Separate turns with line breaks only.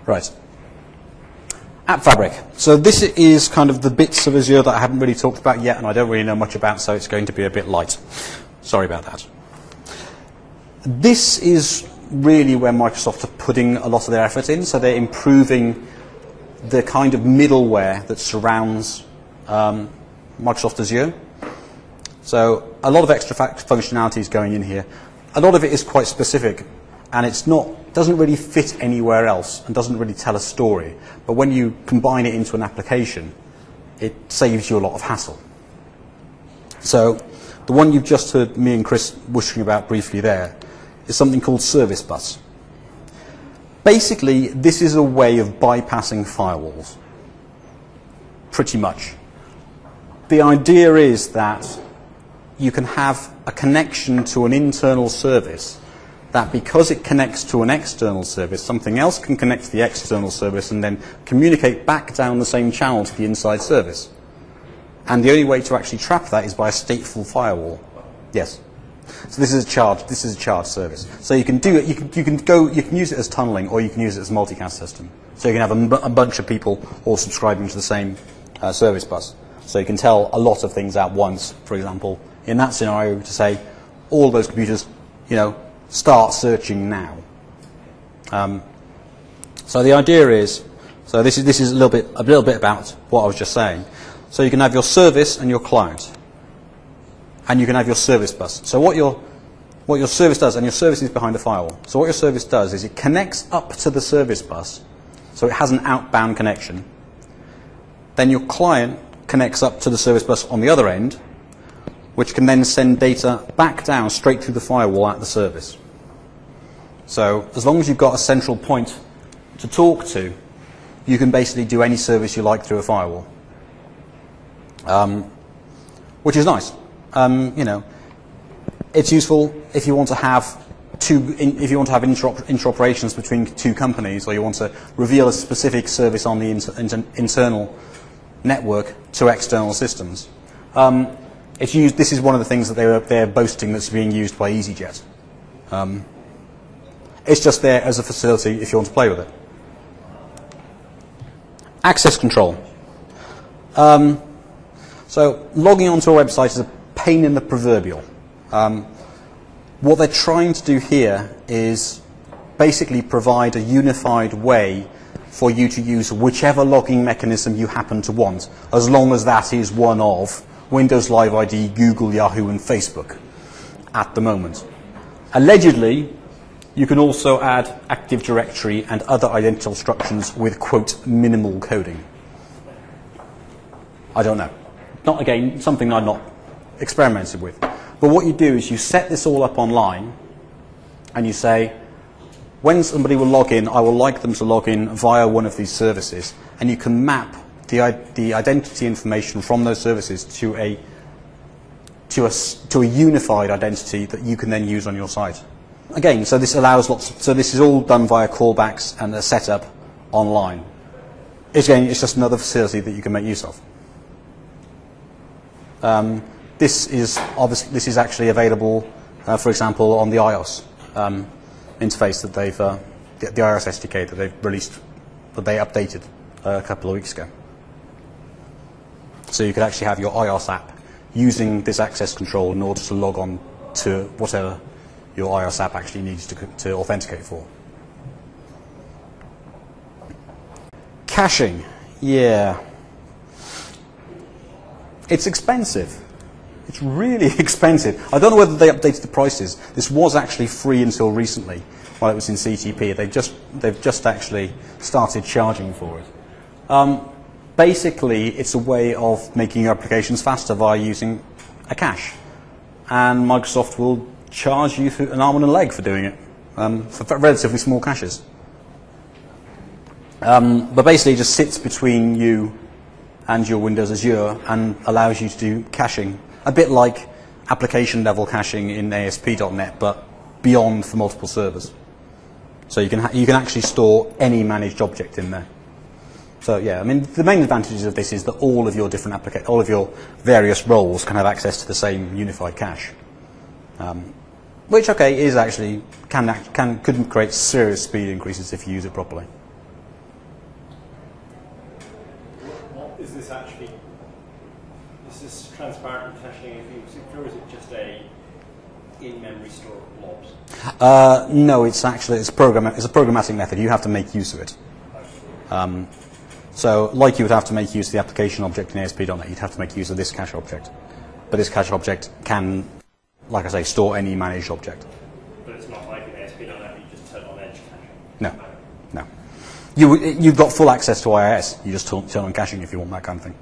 Right. AppFabric. So this is kind of the bits of Azure that I haven't really talked about yet and I don't really know much about, so it's going to be a bit light. Sorry about that. This is really where Microsoft are putting a lot of their effort in, so they're improving the kind of middleware that surrounds Microsoft Azure. So a lot of extra functionality is going in here. A lot of it is quite specific, and doesn't really fit anywhere else and doesn't really tell a story. But when you combine it into an application, it saves you a lot of hassle. So the one you've just heard me and Chris whooshing about briefly there is something called Service Bus. Basically, this is a way of bypassing firewalls, pretty much. The idea is that you can have a connection to an internal service that, because it connects to an external service, something else can connect to the external service and then communicate back down the same channel to the inside service. And the only way to actually trap that is by a stateful firewall. Yes. So this is a charged service. So you can do it. You can use it as tunneling, or you can use it as a multicast system. So you can have a bunch of people all subscribing to the same service bus. So you can tell a lot of things at once. For example, in that scenario, to say all those computers, start searching now. So the idea is, so this is a little bit about what I was just saying. So you can have your service and your client, and you can have your service bus. So what your service does, and your service is behind a firewall. So what your service does is it connects up to the service bus, so it has an outbound connection. Then your client connects up to the service bus on the other end, which can then send data back down straight through the firewall at the service. So as long as you've got a central point to talk to, you can basically do any service you like through a firewall, which is nice. It's useful if you want to have interoperations between two companies, or you want to reveal a specific service on the internal network to external systems. This is one of the things that they're boasting that's being used by EasyJet. It's just there as a facility if you want to play with it. Access control. So logging onto a website is a pain in the proverbial. What they're trying to do here is basically provide a unified way for you to use whichever logging mechanism you happen to want, as long as that is one of Windows Live ID, Google, Yahoo, and Facebook at the moment. Allegedly, you can also add Active Directory and other identity instructions with, quote, minimal coding. I don't know. Not, again, something I've not experimented with. But what you do is you set this all up online, and you say, when somebody will log in, I will like them to log in via one of these services, and you can map the identity information from those services to a unified identity that you can then use on your site. Again, so this allows so this is all done via callbacks and a setup online. It's just another facility that you can make use of. This is actually available, for example, on the iOS interface that the iOS SDK that they've released, that they updated a couple of weeks ago. So you could actually have your iOS app using this access control in order to log on to whatever your iOS app actually needs to authenticate for. Caching, yeah. It's expensive. It's really expensive. I don't know whether they updated the prices. This was actually free until recently, while it was in CTP. They've just actually started charging for it. Basically, it's a way of making your applications faster via using a cache. And Microsoft will charge you an arm and a leg for doing it, for relatively small caches. But basically, it just sits between you and your Windows Azure and allows you to do caching, a bit like application-level caching in ASP.NET, but beyond for multiple servers. So you can actually store any managed object in there. So yeah, I mean, the main advantages of this is that all of your various roles can have access to the same unified cache, which, okay, is actually could create serious speed increases if you use it properly.
Is this actually, is this transparent caching if you use it, or is it just a in-memory store of blobs?
No, it's actually it's a programmatic method. You have to make use of it. So, like you would have to make use of the application object in ASP.NET, you'd have to make use of this cache object. But this cache object can, like I say, store any managed object.
But it's not like in ASP.NET, you just turn on edge caching.
No, no. You've got full access to IIS. You just turn on caching if you want that kind of thing.